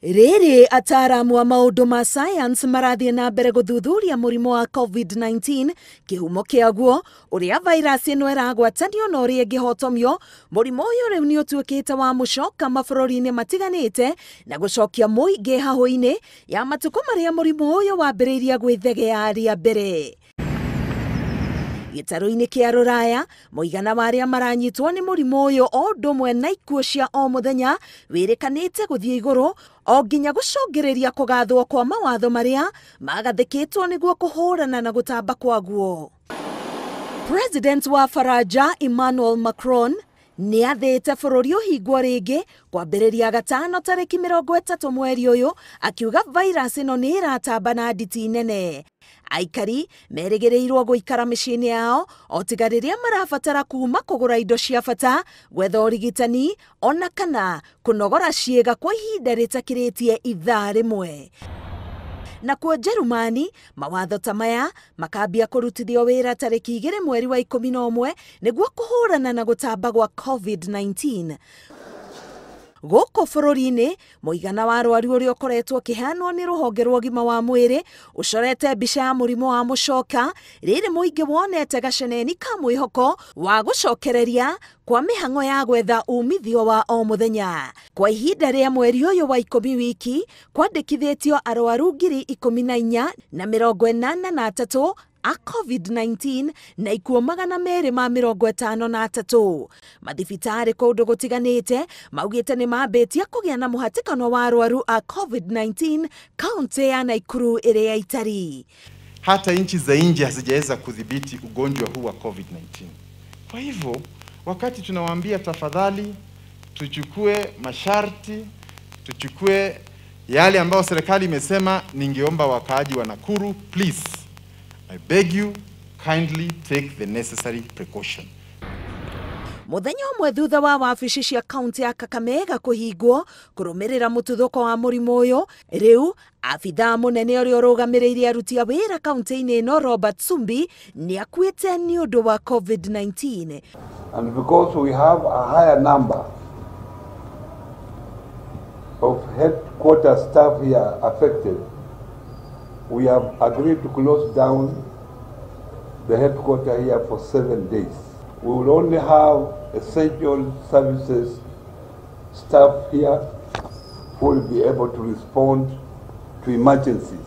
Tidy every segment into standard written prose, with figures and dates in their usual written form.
Rĩrĩ ataaramu wa maũndũ ma science marathiĩ na mbere gũthuthuria mũrimũ wa COVID-19 kĩhumo kĩaguo, ũrĩa virus ĩno ĩragwatanio na ũrĩa ĩngĩhotomio. Mũrimũ ũyũ rĩu nĩ ũtuĩkĩte wa mũcoka mabũrũri-inĩ matiganĩte na gũcokia mũingĩ hahũ-inĩ ya matukũ marĩa mũrimũ ũyũ wambĩrĩirie gwĩthegea rĩa mbere. Gĩtarũ-inĩ kĩa Rũraya, mũigana wa arĩa maranyitwo nĩ mũrimũ ũyũ o ũndũ ũmwe na ikuũ cia o mũthenya wĩrĩkanĩte gũthiĩ igũrũ, o nginya gũcũngĩrĩria kũgathwo kwa mawatho marĩa magathĩkĩtwo nĩguo kũhũrana na gũtamba kwaguo. President wa Faranja Emmanuel Macron nĩ athĩte bũrũri ũhingwo rĩngĩ kwambĩrĩria gatano tarĩki 30 mweri ũyũ, akiuga virus ĩno nĩ ĩratamba na nditi nene. Aikari merĩgĩrĩirwo gũikara mĩciĩ-inĩ yao o tiga rĩrĩa marabatara kuma kũgũra indo cia bata, gwetha ũrigitani ona kana kũnogora ciĩga kwa ihinda rĩtakĩrĩtie ithaa rĩmwe. Nakuo Jerumani, mawatho ta maya makambia kũrutithio wĩra tarĩki 2 mweri wa 11 nĩguo kũhũrana na gũtamba gwa COVID-19. Gũkũ bũrũri-inĩ, mũigana wa arwaru ũrĩa ũkoretwo ũkĩheanwo nĩ rũhonge rwa ũgima wa mwĩrĩ ũcorete mbica ya mũrimũ wa mũcoka, rĩrĩ mũingĩ wonete gaceneni ka mwĩhoko wa gũcokereria kwa mĩhang'o ya gwetha umithio wa o mũthenya. Kwa ihinda rĩa mweri ũyũ wa 10 wiki, kwandĩkithĩtio arwaru 1483 a COVID-19 na ikuũ 253. Mathibitarĩ kũndũ gũtiganĩte maugĩte nĩ mambĩtie kũgĩa na mũhatĩkano wa arwaru a COVID-19 kaunti ya Nakuru ĩrĩa itari. Hata nchi za nje hazijaweza kudhibiti ugonjwa huu wa COVID-19. Kwa hivyo, wakati tunawaambia tafadhali tuchukue masharti, tuchukue yale ambayo serikali imesema, ningeomba wakaaji wa Nakuru, please, I beg you, kindly take the necessary precaution. Muthenya ũmwe thutha wa wabici cia kaunti ya Kakamega kũhingwo kũrũmĩrĩra mũtuthũko wa mũrimũ ũyũ, rĩu abithaa mũnene ũrĩa ũrũgamĩrĩire aruti a wĩra kaunti-inĩ ĩno Robert Sumbi nĩ akuĩte nĩ ũndũ wa COVID-19. And because we have a higher number of headquarters staff here affected, we have agreed to close down the headquarters here for 7 days. We will only have essential services staff here who will be able to respond to emergencies.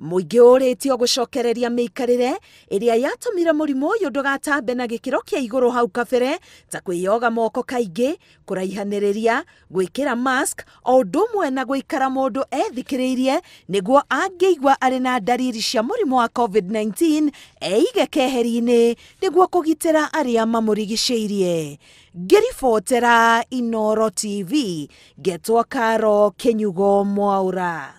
Mũingĩ ũrĩtio gũcokereria mĩikarĩre ĩrĩa yatũmire mũrimũ ũyũ ndũgatambe na gĩkĩro kĩa igũrũ hau kabere, ta kwĩyoga moko kaingĩ, kũraihanĩrĩria, gwĩkĩra mask, o ũndũ ũmwe na gũikara mũndũ ethikĩrĩirie nĩguo angĩigua arĩ na ndariri cia mũrimũ wa COVID-19 eige keheri-inĩ nĩguo kũgitĩra arĩa mamũrigicĩirie. Ngĩribotera Inooro TV, Getwa Karo Kenyugo Mwaura.